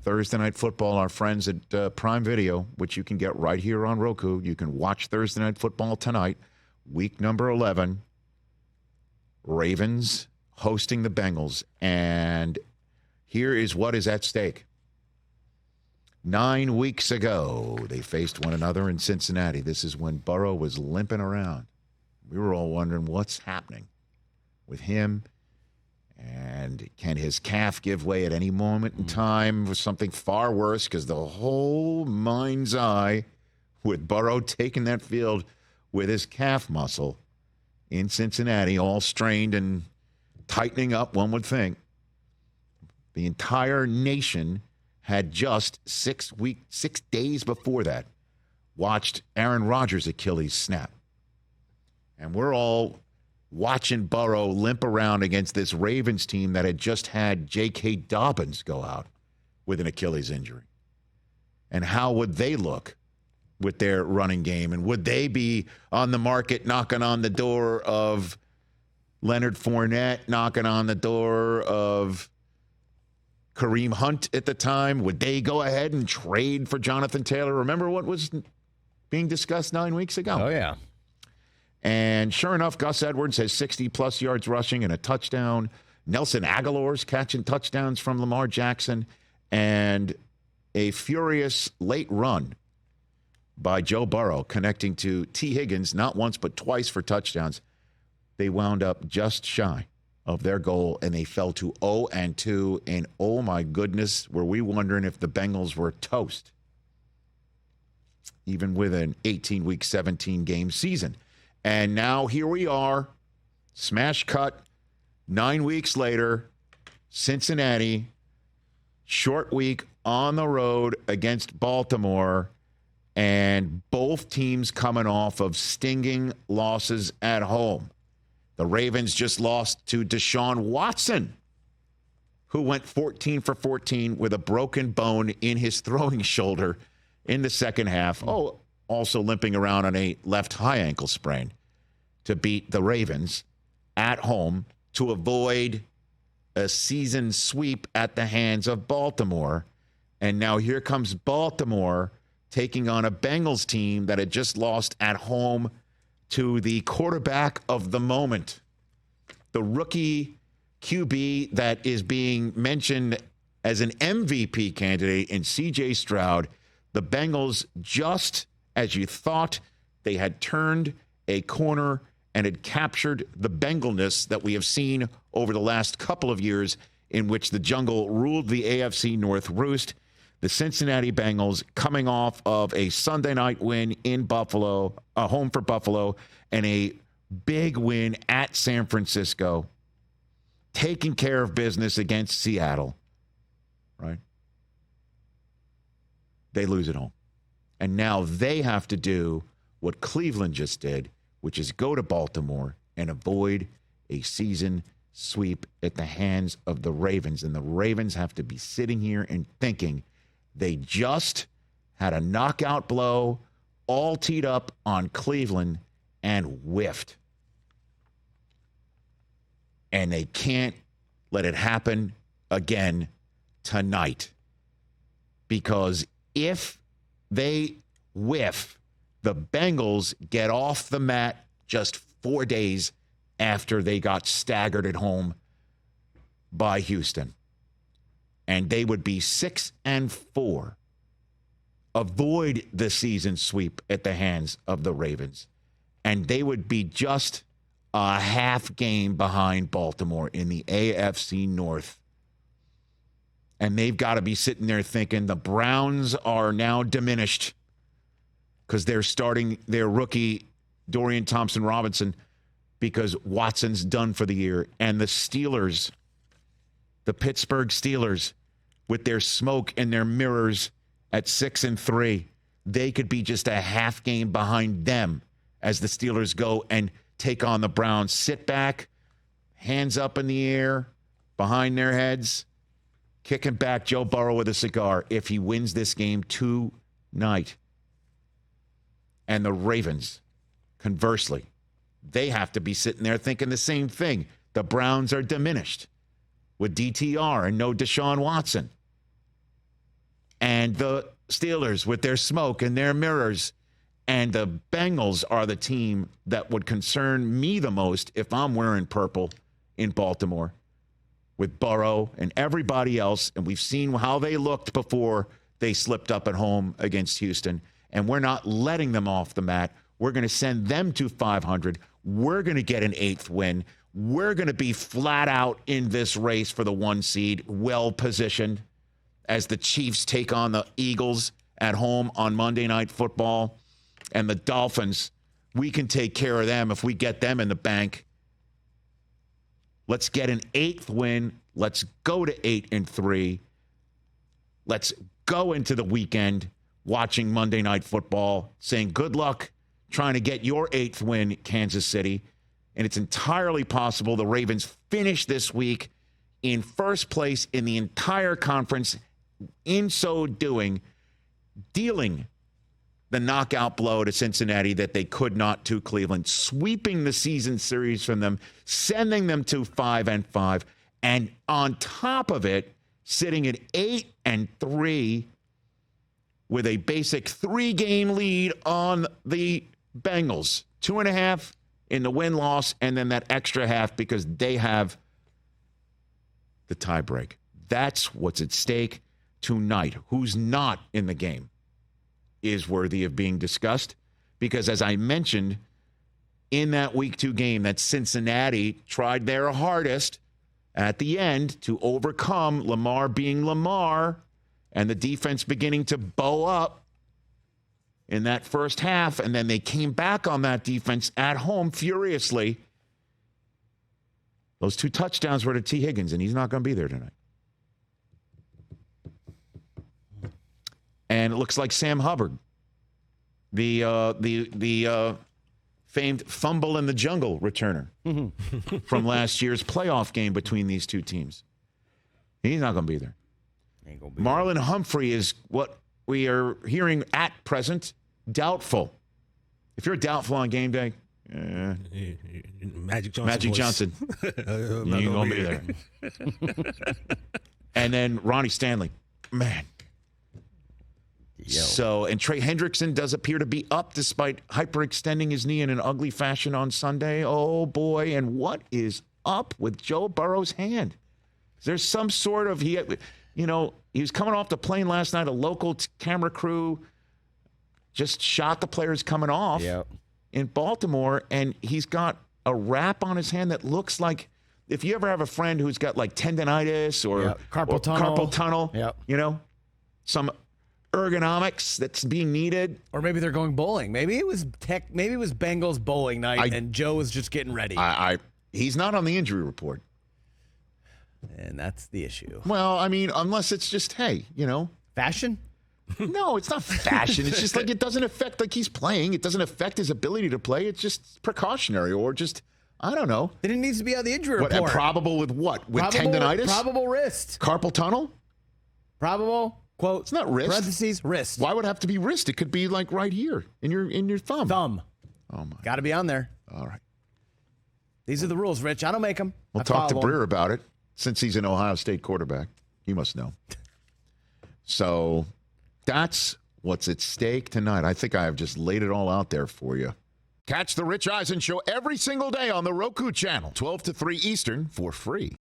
Thursday Night Football, our friends at Prime Video, which you can get right here on Roku. You can watch Thursday Night Football tonight, week number 11. Ravens hosting the Bengals. And here is what is at stake. 9 weeks ago, they faced one another in Cincinnati. This is when Burrow was limping around. We were all wondering what's happening with him. And can his calf give way at any moment in time for something far worse? Because the whole mind's eye with Burrow taking that field with his calf muscle in Cincinnati, all strained and tightening up, one would think. The entire nation had just 6 days before that watched Aaron Rodgers' Achilles snap. And we're all watching Burrow limp around against this Ravens team that had just had J.K. Dobbins go out with an Achilles injury. And how would they look with their running game? And would they be on the market knocking on the door of Leonard Fournette, knocking on the door of Kareem Hunt at the time? Would they go ahead and trade for Jonathan Taylor? Remember what was being discussed 9 weeks ago? Oh, yeah. And sure enough, Gus Edwards has 60-plus yards rushing and a touchdown. Nelson Aguilar's catching touchdowns from Lamar Jackson. And a furious late run by Joe Burrow connecting to T. Higgins, not once but twice for touchdowns. They wound up just shy of their goal, and they fell to 0-2. And, oh, my goodness, were we wondering if the Bengals were toast, even with an 18-week, 17-game season. And now here we are, smash cut, 9 weeks later, Cincinnati, short week on the road against Baltimore, and both teams coming off of stinging losses at home. The Ravens just lost to Deshaun Watson, who went 14 for 14 with a broken bone in his throwing shoulder in the second half. Oh, also limping around on a left high ankle sprain to beat the Ravens at home to avoid a season sweep at the hands of Baltimore. And now here comes Baltimore taking on a Bengals team that had just lost at home to the quarterback of the moment, the rookie QB that is being mentioned as an MVP candidate in C.J. Stroud. The Bengals, just as you thought, they had turned a corner and had captured the Bengalness that we have seen over the last couple of years in which the jungle ruled the AFC North roost. The Cincinnati Bengals coming off of a Sunday night win in Buffalo, a home for Buffalo, and a big win at San Francisco, taking care of business against Seattle, right? They lose at home. And now they have to do what Cleveland just did, which is go to Baltimore and avoid a season sweep at the hands of the Ravens. And the Ravens have to be sitting here and thinking they just had a knockout blow all teed up on Cleveland and whiffed. And they can't let it happen again tonight. Because if they whiff, the Bengals get off the mat just 4 days after they got staggered at home by Houston. And they would be 6-4. Avoid the season sweep at the hands of the Ravens. And they would be just a half game behind Baltimore in the AFC North. And they've got to be sitting there thinking the Browns are now diminished because they're starting their rookie Dorian Thompson-Robinson because Watson's done for the year. And the Steelers, the Pittsburgh Steelers, with their smoke and their mirrors at 6-3, they could be just a half game behind them as the Steelers go and take on the Browns. Sit back, hands up in the air, behind their heads, kicking back Joe Burrow with a cigar if he wins this game tonight. And the Ravens, conversely, they have to be sitting there thinking the same thing. The Browns are diminished with DTR and no Deshaun Watson. and the Steelers with their smoke and their mirrors. And the Bengals are the team that would concern me the most if I'm wearing purple in Baltimore with Burrow and everybody else. And we've seen how they looked before they slipped up at home against Houston. And we're not letting them off the mat. We're going to send them to 500. We're going to get an 8th win. We're going to be flat out in this race for the 1 seed, well positioned as the Chiefs take on the Eagles at home on Monday Night Football. And the Dolphins, we can take care of them if we get them in the bank. Let's get an 8th win. Let's go to 8-3. Let's go into the weekend watching Monday Night Football, saying good luck trying to get your 8th win, Kansas City. And it's entirely possible the Ravens finish this week in first place in the entire conference, in so doing, dealing the knockout blow to Cincinnati that they could not to Cleveland, sweeping the season series from them, sending them to 5-5, and on top of it, sitting at 8-3 with a basic 3-game lead on the Bengals. 2.5 in the win-loss, and then that extra half because they have the tiebreak. That's what's at stake tonight. Who's not in the game is worthy of being discussed because, as I mentioned, in that Week 2 game, that Cincinnati tried their hardest at the end to overcome Lamar being Lamar and the defense beginning to bow up in that first half, and then they came back on that defense at home furiously. Those 2 touchdowns were to T. Higgins, and he's not going to be there tonight. And it looks like Sam Hubbard, the famed fumble in the jungle returner from last year's playoff game between these 2 teams. He's not going to be there. Ain't gonna be Marlon Humphrey is what we are hearing at present doubtful. If you're doubtful on game day, Magic Johnson. Magic Johnson, you ain't going to be there. And then Ronnie Stanley, man. Yo. So, and Trey Hendrickson does appear to be up despite hyperextending his knee in an ugly fashion on Sunday. Oh, boy. And what is up with Joe Burrow's hand? Is there some sort of, he was coming off the plane last night. A local camera crew just shot the players coming off in Baltimore, and he's got a wrap on his hand that looks like, if you ever have a friend who's got like tendonitis or carpal tunnel, some ergonomics that's being needed. Or maybe they're going bowling. Maybe it was Bengals bowling night and Joe was just getting ready. He's not on the injury report. And that's the issue. Well, I mean, unless it's just, hey, Fashion? No, it's not fashion. It's just like it doesn't affect, like he's playing. It doesn't affect his ability to play. It's just precautionary or just, I don't know. Then it needs to be on the injury report. And probable with what? With tendonitis? Probable wrist. Carpal tunnel? Probable, quote. It's not wrist. Parentheses, wrist. Why would it have to be wrist? It could be like right here in your thumb. Thumb. Oh, my. Got to be on there. All right. These are the rules, Rich. I don't make them. We'll talk to Breer about it since he's an Ohio State quarterback. He must know. So that's what's at stake tonight. I think I have just laid it all out there for you. Catch the Rich Eisen Show every single day on the Roku channel, 12 to 3 Eastern, for free.